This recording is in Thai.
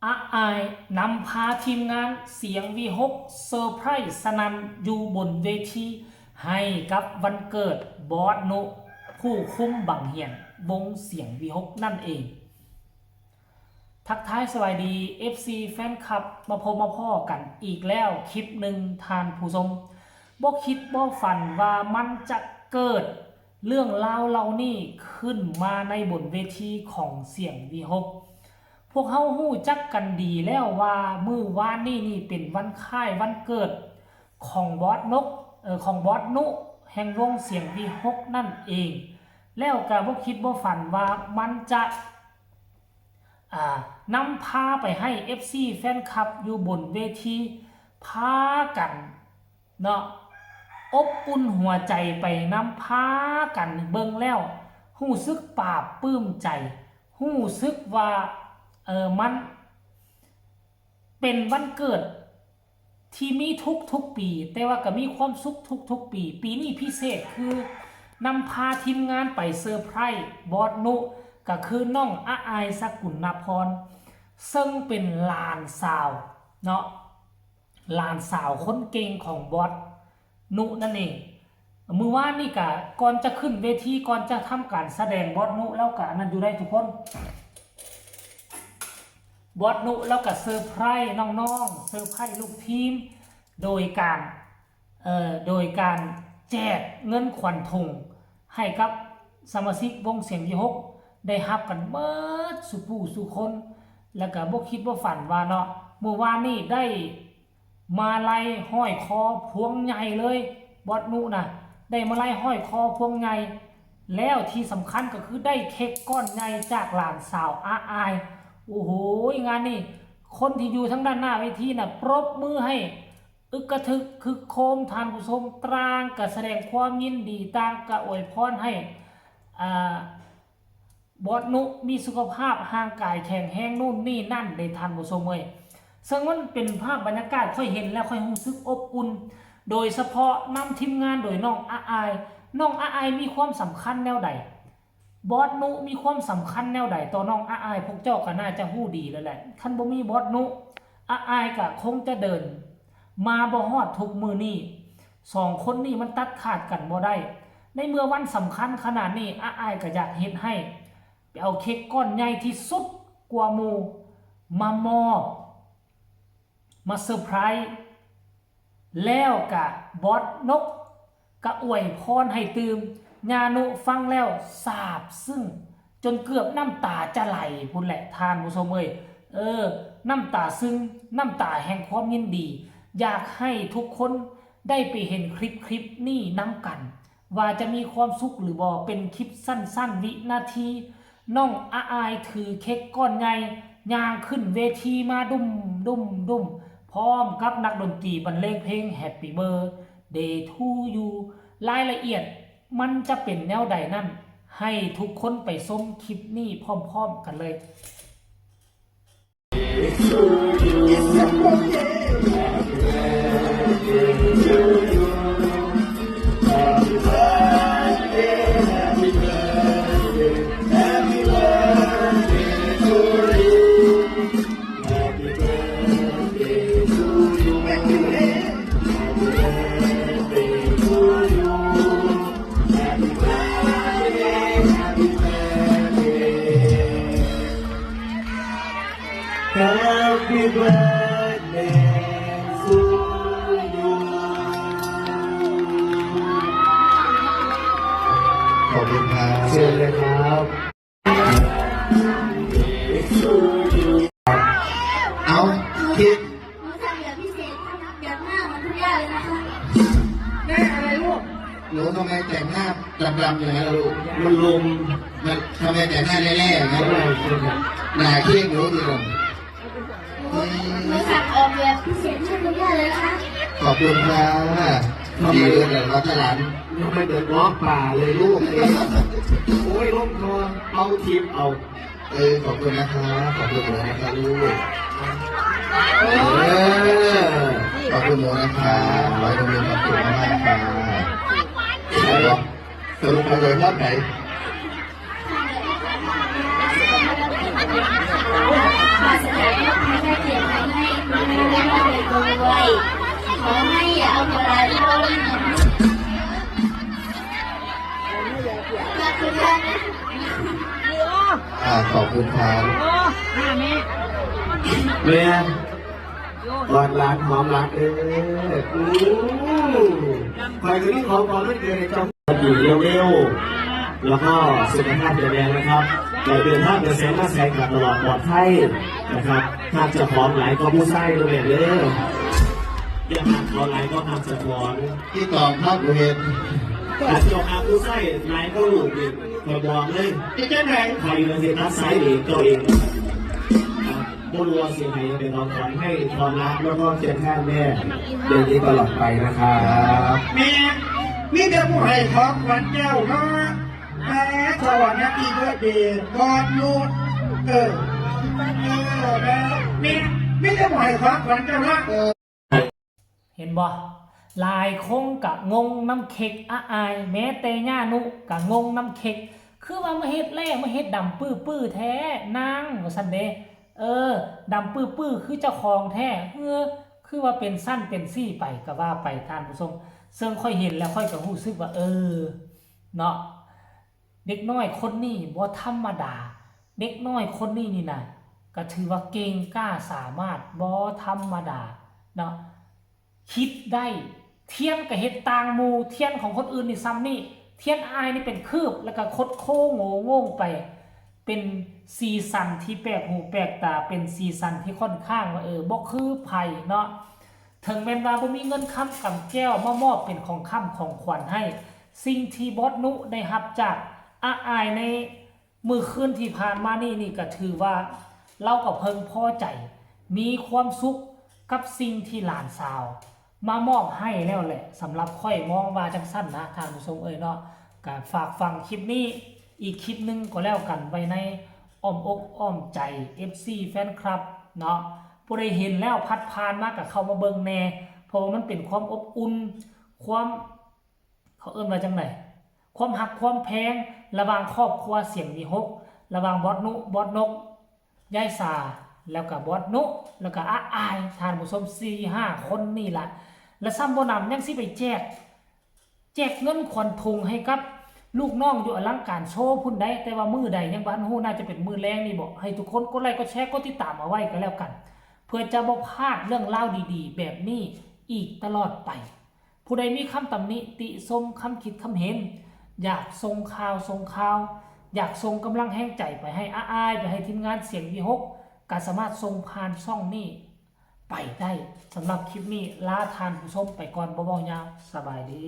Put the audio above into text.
อาอายนำพาทีมงานเสียงวีหกเซอร์ไพรส์สนั่นอยู่บนเวทีให้กับวันเกิดบอสนุผู้คุมบังเหียนวงเสียงวีหกนั่นเอง ทักทายสวัสดี FC แฟนคลับมาพบมาพ่อกันอีกแล้วคลิปหนึ่งทานผู้ชมบ่คิดบ่ฝันว่ามันจะเกิดเรื่องราวเหล่านี้ขึ้นมาในบนเวทีของเสียงวีหกพวกเฮาฮู้จักกันดีแล้วว่ามื้อวานนี้นี่เป็นวันคล้ายวันเกิดของบอสนุแห่งวงเสียงวีหกนั่นเองแล้วก็บ่คิดบ่ฝันว่ามันจะนำพาไปให้ FC แฟนคลับอยู่บนเวทีพากันเนาะอบอุ่นหัวใจไปนำพากันเบิ่งแล้วรู้สึกปลาบปลื้มใจรู้สึกว่ามันเป็นวันเกิดที่มีทุกปีแต่ว่าก็มีความสุขทุกปีปีนี้พิเศษคือนำพาทีมงานไปเซอร์ไพรส์บอสนุก็คือน้องอาอายสกุลพรซึ่งเป็นหลานสาวเนาะหลานสาวคนเก่งของบอสนุนั่นเองมือว่านนี่กะก่อนจะขึ้นเวทีก่อนจะทำการแสดงบอสนุแล้วกะนั่นอยู่ได้ทุกคนบอสนุแล้วกะเซอร์ไพรส์น้องๆเซอร์ไพรส์ลูกทีมโดยการแจกเงินขวัญถุงให้กับสมาชิกวงเสียงวีหกได้ฮับกันเบิดสุผู้สุคนแล้วก็บ่คิดบ่ฝันว่าเนาะเมื่อวานนี้ได้มาลัยห้อยคอพวงใหญ่เลยบอสนุนะได้มาลัยห้อยคอพวงใหญ่แล้วที่สำคัญก็คือได้เค้กก้อนใหญ่จากหลานสาวอาอายโอ้โหงานนี้คนที่อยู่ทั้งด้านหน้าเวทีน่ะปรบมือให้อึกกระทึกคึกโคมทานผู้ชมตรางก็แสดงความยินดีต่างก็อวยพรให้บอสนุมีสุขภาพร่างกายแข็งแรงนู่นนี่นั่นได้ทันผู้ชมเลยซึ่งมันเป็นภาพบรรยากาศค่อยเห็นแล้วค่อยรู้สึกอบอุ่นโดยเฉพาะนำทีมงานโดยน้องอาอายมีความสำคัญแนวใดบอสนุมีความสำคัญแนวใดต่อน้องอาอายพวกเจ้าก็น่าจะฮู้ดีแล้วแหละคันบ่มีบอสนุอาอายก็คงจะเดินมาบ่ฮอดทุกมือนี้สองคนนี้มันตัดขาดกันบ่ได้ในเมื่อวันสำคัญขนาดนี้อาอายก็อยากเฮ็ดให้ไปเอาเค้กก้อนใหญ่ที่สุดกว่าหมู่มามอบมาเซอร์ไพรส์แล้วกะบอสนกกะอวยพรให้ตื่มญานุฟังแล้วซาบซึ่งจนเกือบน้ำตาจะไหลพุ่นแหละทานผู้ชมน้ำตาซึ้งน้ำตาแห่งความยินดีอยากให้ทุกคนได้ไปเห็นคลิปนี่น้ำกันว่าจะมีความสุขหรือบ่เป็นคลิปสั้นวินาทีน้องอาอายถือเค้กก้อนใหญ่ย่างขึ้นเวทีมาดุมพร้อมกับนักดนตรีบรรเลงเพลง Happy Birthday to you รายละเอียดมันจะเป็นแนวใดนั่นให้ทุกคนไปชมคลิปนี้พร้อมๆกันเลยHappy birthday to you ขอบคุณครับเชิญเลยครับเอาคิดหนูทำแบบพิเศษแบบหน้ามันทุกอย่างเลยนะคะแม่อะไรลูกหนูทำไมแต่งหน้าดำๆอย่างนั้นลูกมันลมทำไมแต่งหน้าแร่ๆอย่างนั้นหน้าเค้กหนูดีลงหนูสั่งออกแบบพิเศษให้ทุกอย่างเลยค่ะขอบคุณครับดีเลยแต่เราตลาดไม่เดือดร้อนป่าเลยลูกโอ้ยล้มคอเอาทีมเอาขอบคุณนะครับขอบคุณหนูนะครับลูกขอบคุณหนูนะครับขอให้มีความสุขมากครับสรุปมาเลยรอบไหนมาแสดง ขอบคุณครับ โอ้ห้าเมตร เมียกอดหลานหอมหลานใครจะนี่ของความไม่เกินในจอมอยู่เร็วๆแล้วก็สุขภาพแข็งแรงนะครับเราเดินทางเดินเส้นมาแซงกันตลอดปลอดภัยนะครับถ้าจะหอมหลายก็ผู้ใส่ด้วยเด้ออย่าหักเขาหลายก็ทำจะหอนที่ตอบภาพเห็นแต่เจ้าอาผู้ใส่หลายก็ลูกอีกคอยบอกเลยจะแจ้งใครใครเลยสิทัดไซด์อีกเจ้าเองบุญวัวเสียงไทยเป็นรองขวัญให้ความรักแล้วก็เคียงข้างแม่เดินนี้ตลอดไปนะครับแม่มีแต่ผู้ให้ของขวัญเจ้าเนาะแม่สวัสดีเพื่อดีกอดลูกแล้วแม่มีแต่ผู้ให้ของขวัญเจ้าเนาะเห็นบ่ลายคงกะงงน้ำเค็กอายแม้แต่ย่านุกะงงน้ำเค็กคือว่ามาเฮ็ดแร่มาเฮ็ดดำปื้อแท้นางว่าซั่นเด้ดำปื้อคือเจ้าของแท้คือว่าเป็นสั้นเป็นซี่ไปก็ว่าไปท่านผู้ชมซึ่งค่อยเห็นแล้วค่อยก็รู้สึกว่าเนาะเด็กน้อยคนนี้บ่ธรรมดาเด็กน้อยคนนี้นี่นะก็ถือว่าเก่งกล้าสามารถบ่ธรรมดาเนาะคิดได้เทียนกับเฮ็ดต่างหมู่เทียนของคนอื่นนี่ซ้ำนี่เทียนอายนี่เป็นคืบแล้วก็คดโค้งโง่ไปเป็นซีซันที่แปลกหูแปลกตาเป็นซีซันที่ค่อนข้างว่าบ่คือไผเนาะถึงแม้ว่าบ่มีเงินค้ำกำแก้วมามอบเป็นของค้ำของขวัญให้สิ่งที่บอสนุได้รับจากอายในมือคืนที่ผ่านมานี่ก็ถือว่าเราก็เพิ่งพอใจมีความสุขกับสิ่งที่หลานสาวมามอบให้แล้วแหละสำหรับค่อยมองว่าจังสั้นนะท่านผู้ชมเนาะก็ฝากฟังคลิปนี้อีกคลิปนึงก็แล้วกันไว้ในอ้อมอกอ้อมใจ FC แฟนคลับเนาะผู้ใดเห็นแล้วพัดผ่านมากกับเข้ามาเบิ่งแน่เพราะมันเป็นความอบอุ่นความเขาว่าจังไหนความหักความแพงระหว่างครอบครัวเสียงดีฮกระหว่างบอสนุบอสนกยายสาแล้วก็บอสนุแล้วก็อายท่านผู้ชม 4-5 คนนี่ล่ะและซ้ำบ่นำยังสิไปแจกเงินขวัญถุงให้กับลูกน้องอยู่อลังการโชว์พุ่นได้แต่ว่ามือใดยังบ้านฮู้น่าจะเป็นมือแรงนี่บอกให้ทุกคนกดไลค์กดแชร์กดติดตามเอาไว้ก็แล้วกันเพื่อจะบ่พลาดเรื่องเล่าดีๆแบบนี้อีกตลอดไปผู้ใดมีคำตำหนิติชมคำคิดคำเห็นอยากส่งข่าวอยากส่งกำลังแห่งใจไปให้อายไปให้ทีมงานเสียงดีฮกก็สามารถส่งผ่านช่องนี้ไปได้สำหรับคลิปนี้ลาทานผู้ชมไปก่อนบ่เว้ายาวสบายดี